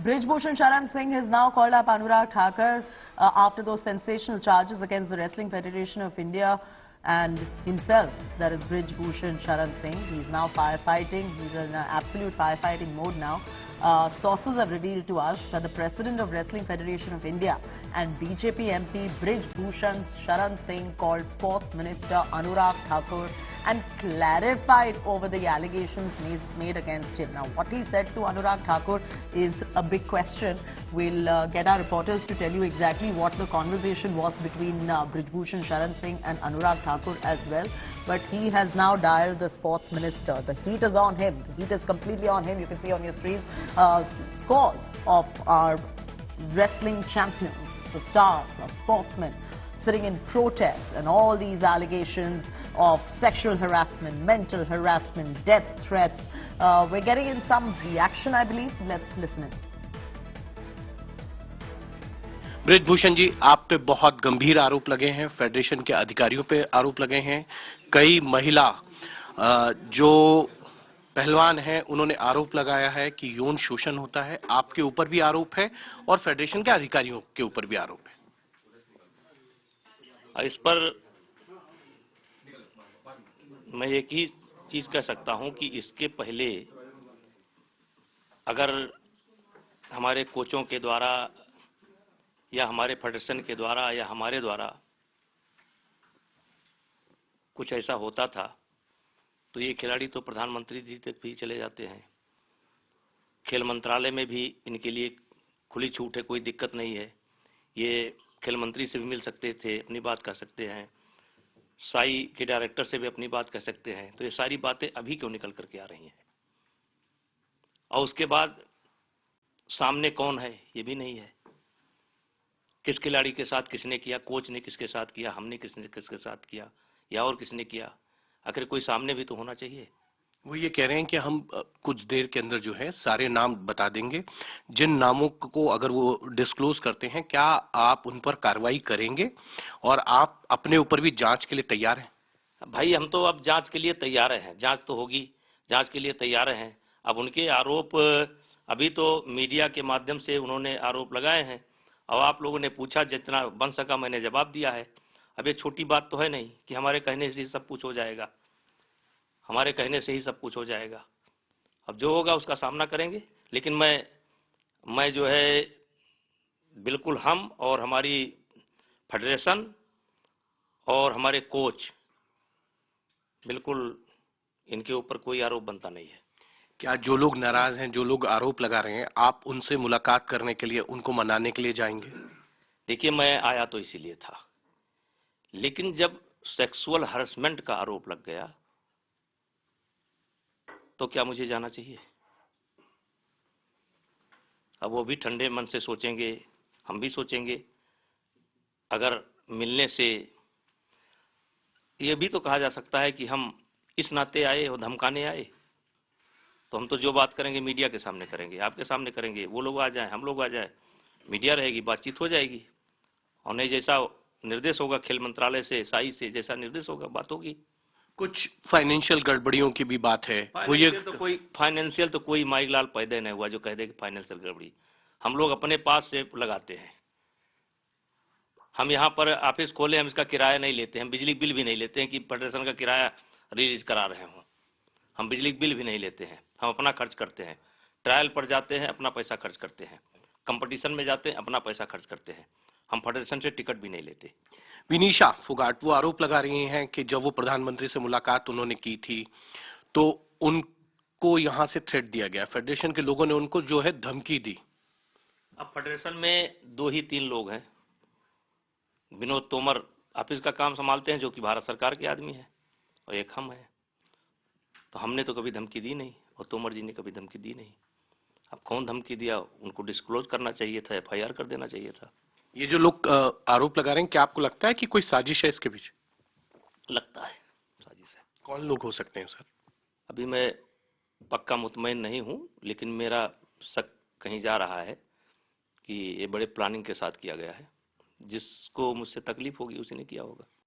Brij Bhushan Sharan Singh has now called up Anurag Thakur after those sensational charges against the Wrestling Federation of India and himself, that is Brij Bhushan Sharan Singh. He's now firefighting. He's in absolute firefighting mode now. Sources have revealed to us that the President of Wrestling Federation of India and BJP MP Brij Bhushan Sharan Singh called Sports Minister Anurag Thakur and clarified over the allegations made against him. Now, what he said to Anurag Thakur is a big question. We'll get our reporters to tell you exactly what the conversation was between Brij Bhushan Sharan Singh and Anurag Thakur as well. But he has now dialed the sports minister. The heat is on him. The heat is completely on him. You can see on your screen scores of our wrestling champions, the stars, the sportsmen, sitting in protest, and all these allegations of sexual harassment, mental harassment, death threats. We're getting in some reaction, I believe. Let's listen in. Brij Bhushan ji, आप पे बहुत गंभीर आरोप लगे हैं, federation के अधिकारियों पे आरोप लगे हैं। कई महिला जो पहलवान हैं, उन्होंने आरोप लगाया है कि यौन शोषण होता है। आपके ऊपर भी आरोप है और फेडरेशन के अधिकारियों के ऊपर भी आरोप है। इस पर मैं एक ही चीज कह सकता हूं कि इसके पहले अगर हमारे कोचों के द्वारा या हमारे फेडरेशन के द्वारा या हमारे द्वारा कुछ ऐसा होता था तो ये खिलाड़ी तो प्रधानमंत्री जी तक भी चले जाते हैं। खेल मंत्रालय में भी इनके लिए खुली छूट है, कोई दिक्कत नहीं है। ये खेल मंत्री से भी मिल सकते थे, अपनी बात कह सकते हैं, साई के डायरेक्टर से भी अपनी बात कह सकते हैं। तो ये सारी बातें अभी क्यों निकल करके आ रही हैं? और उसके बाद सामने कौन है ये भी नहीं है। किस खिलाड़ी के साथ किसने किया, कोच ने किसके साथ किया, हमने किसके साथ किया या और किसने किया, आखिर कोई सामने भी तो होना चाहिए। वो ये कह रहे हैं कि हम कुछ देर के अंदर जो है सारे नाम बता देंगे। जिन नामों को अगर वो डिस्क्लोज करते हैं, क्या आप उन पर कार्रवाई करेंगे और आप अपने ऊपर भी जांच के लिए तैयार हैं? भाई, हम तो अब जांच के लिए तैयार हैं, जांच तो होगी, जांच के लिए तैयार हैं। अब उनके आरोप अभी तो मीडिया के माध्यम से उन्होंने आरोप लगाए हैं और आप लोगों ने पूछा, जितना बन सका मैंने जवाब दिया है। अब ये छोटी बात तो है नहीं कि हमारे कहने से ही सब कुछ हो जाएगा, हमारे कहने से ही सब कुछ हो जाएगा। अब जो होगा उसका सामना करेंगे। लेकिन मैं जो है बिल्कुल हम और हमारी फेडरेशन और हमारे कोच, बिल्कुल इनके ऊपर कोई आरोप बनता नहीं है। क्या जो लोग नाराज हैं, जो लोग आरोप लगा रहे हैं, आप उनसे मुलाकात करने के लिए, उनको मनाने के लिए जाएंगे? देखिए, मैं आया तो इसीलिए था, लेकिन जब सेक्सुअल हरासमेंट का आरोप लग गया तो क्या मुझे जाना चाहिए? अब वो भी ठंडे मन से सोचेंगे, हम भी सोचेंगे। अगर मिलने से ये भी तो कहा जा सकता है कि हम इस नाते आए और धमकाने आए, तो हम तो जो बात करेंगे मीडिया के सामने करेंगे, आपके सामने करेंगे। वो लोग आ जाएं, हम लोग आ जाए, मीडिया रहेगी, बातचीत हो जाएगी और नहीं जैसा निर्देश होगा खेल मंत्रालय से, साई से, जैसा निर्देश होगा बात होगी। कुछ फाइनेंशियल गड़बड़ियों की भी बात है। वो ये फाइनेंशियल तो कोई माइकलाल पैदा नहीं हुआ जो कह दे कि फाइनेंशियल गड़बड़ी। हम लोग अपने पास से लगाते हैं। हम यहाँ पर ऑफिस खोले, हम इसका किराया नहीं लेते, हम बिजली बिल भी नहीं लेते हैं कि फेडरेशन का किराया रिलीज करा रहे हों। हम बिजली बिल भी नहीं लेते हैं, हम अपना खर्च करते हैं। ट्रायल पर जाते हैं, अपना पैसा खर्च करते हैं। कंपटीशन में जाते हैं, अपना पैसा खर्च करते हैं। हम फेडरेशन से टिकट भी नहीं लेते। विनीशा फोगाट वो आरोप लगा रही हैं कि जब वो प्रधानमंत्री से मुलाकात उन्होंने की थी तो उनको यहां से थ्रेट दिया गया, फेडरेशन के लोगों ने उनको जो है धमकी दी। अब फेडरेशन में 2 ही 3 लोग हैं। विनोद तोमर ऑफिस का काम संभालते हैं, जो कि भारत सरकार के आदमी है, और एक हम हैं। तो हमने तो कभी धमकी दी नहीं और तोमर जी ने कभी धमकी दी नहीं। अब कौन धमकी दिया, उनको डिस्क्लोज करना चाहिए था, FIR कर देना चाहिए था। ये जो लोग आरोप लगा रहे हैं, क्या आपको लगता है कि कोई साजिश है इसके पीछे? लगता है साजिश है। कौन लोग हो सकते हैं सर? अभी मैं पक्का मुतमईन नहीं हूं, लेकिन मेरा शक कहीं जा रहा है कि ये बड़े प्लानिंग के साथ किया गया है। जिसको मुझसे तकलीफ होगी उसी ने किया होगा।